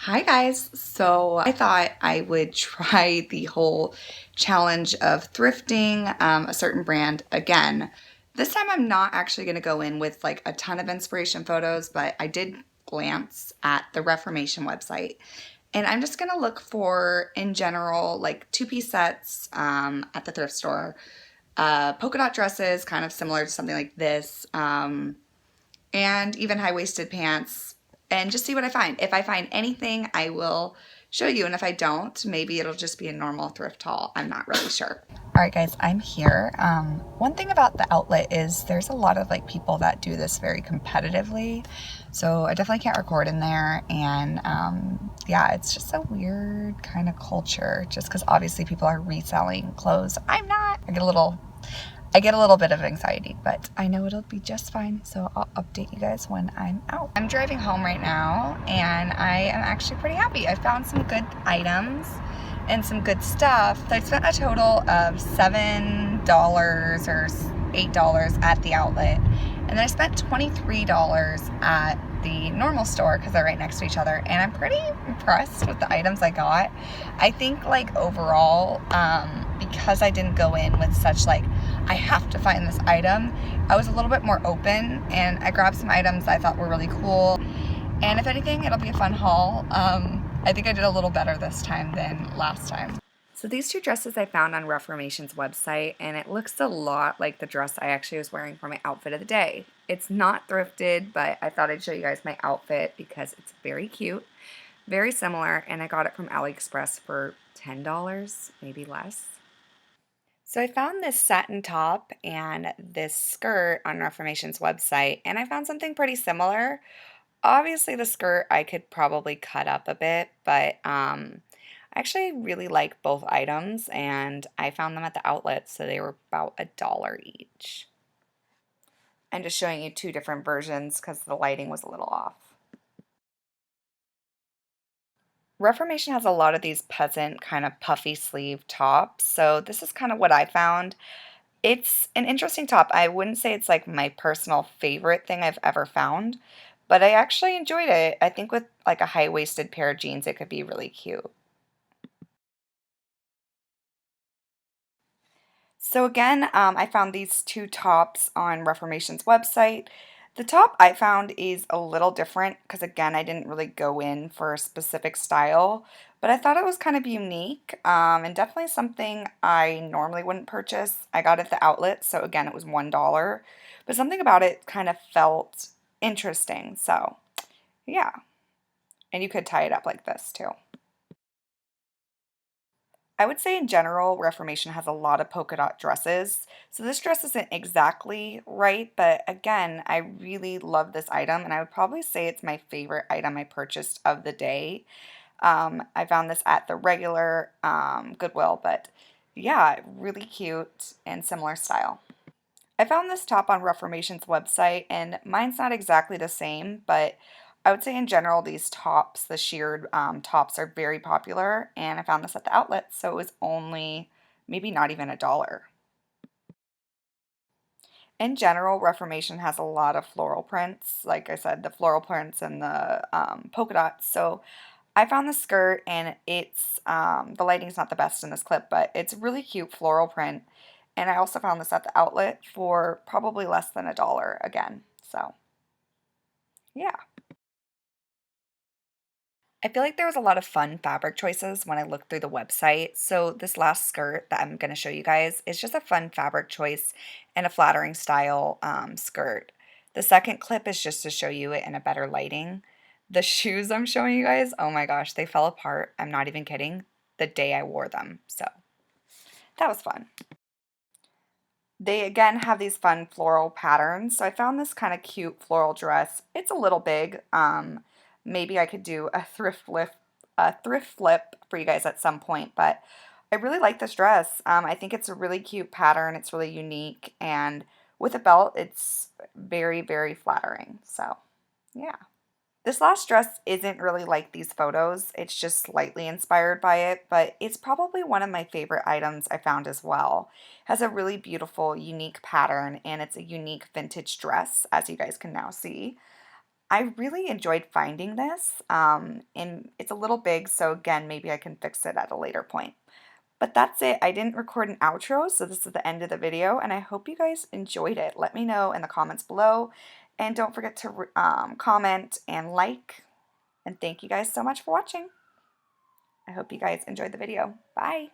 Hi guys! So I thought I would try the whole challenge of thrifting a certain brand again. This time I'm not actually going to go in with like a ton of inspiration photos, but I did glance at the Reformation website. And I'm just going to look for, in general, like two-piece sets at the thrift store. Polka dot dresses, kind of similar to something like this. And even high-waisted pants, and just see what I find. If I find anything, I will show you, and if I don't, maybe it'll just be a normal thrift haul. I'm not really sure. All right, guys, I'm here. One thing about the outlet is there's a lot of like people that do this very competitively, so I definitely can't record in there, and yeah, it's just a weird kind of culture, just because obviously people are reselling clothes. I'm not. I get a little bit of anxiety, but I know it'll be just fine, so I'll update you guys when I'm out. I'm driving home right now, and I am actually pretty happy. I found some good items and some good stuff. So I spent a total of $7 or $8 at the outlet, and then I spent $23 at the normal store because they're right next to each other, and I'm pretty impressed with the items I got. I think like overall, because I didn't go in with such like, I have to find this item, I was a little bit more open, and I grabbed some items I thought were really cool, and if anything, it'll be a fun haul. I think I did a little better this time than last time. So these two dresses I found on Reformation's website, and it looks a lot like the dress I actually was wearing for my outfit of the day. It's not thrifted, but I thought I'd show you guys my outfit because it's very cute, very similar, and I got it from AliExpress for $10, maybe less. So I found this satin top and this skirt on Reformation's website, and I found something pretty similar. Obviously, the skirt I could probably cut up a bit, but I actually really like both items, and I found them at the outlet, so they were about $1 each. I'm just showing you two different versions because the lighting was a little off. Reformation has a lot of these peasant kind of puffy sleeve tops, so this is kind of what I found. It's an interesting top. I wouldn't say it's like my personal favorite thing I've ever found, but I actually enjoyed it. I think with like a high-waisted pair of jeans, it could be really cute. So again, I found these two tops on Reformation's website. The top I found is a little different because again, I didn't really go in for a specific style, but I thought it was kind of unique and definitely something I normally wouldn't purchase. I got it at the outlet, so again, it was $1, but something about it kind of felt interesting. So yeah, and you could tie it up like this too. I would say in general, Reformation has a lot of polka dot dresses. So this dress isn't exactly right, but again, I really love this item, and I would probably say it's my favorite item I purchased of the day. I found this at the regular Goodwill, but yeah, really cute and similar style. I found this top on Reformation's website, and mine's not exactly the same, but I would say in general, these tops, the sheared tops, are very popular, and I found this at the outlet, so it was only maybe not even $1. In general, Reformation has a lot of floral prints, like I said, the floral prints and the polka dots, so I found the skirt, and it's, the lighting's not the best in this clip, but it's a really cute floral print. And I also found this at the outlet for probably less than $1 again. So, yeah. I feel like there was a lot of fun fabric choices when I looked through the website. So this last skirt that I'm going to show you guys is just a fun fabric choice and a flattering style skirt. The second clip is just to show you it in a better lighting. The shoes I'm showing you guys, oh my gosh, they fell apart. I'm not even kidding. The day I wore them. So that was fun. They again have these fun floral patterns. So I found this kind of cute floral dress. It's a little big. Maybe I could do a thrift flip for you guys at some point, but I really like this dress. I think it's a really cute pattern. It's really unique, and with a belt, it's very, very flattering. So, yeah. This last dress isn't really like these photos. It's just slightly inspired by it, but it's probably one of my favorite items I found as well. It has a really beautiful, unique pattern, and it's a unique vintage dress, as you guys can now see. I really enjoyed finding this, and it's a little big, so again, maybe I can fix it at a later point. But that's it. I didn't record an outro, so this is the end of the video, and I hope you guys enjoyed it. Let me know in the comments below, and don't forget to comment and like, and thank you guys so much for watching. I hope you guys enjoyed the video. Bye!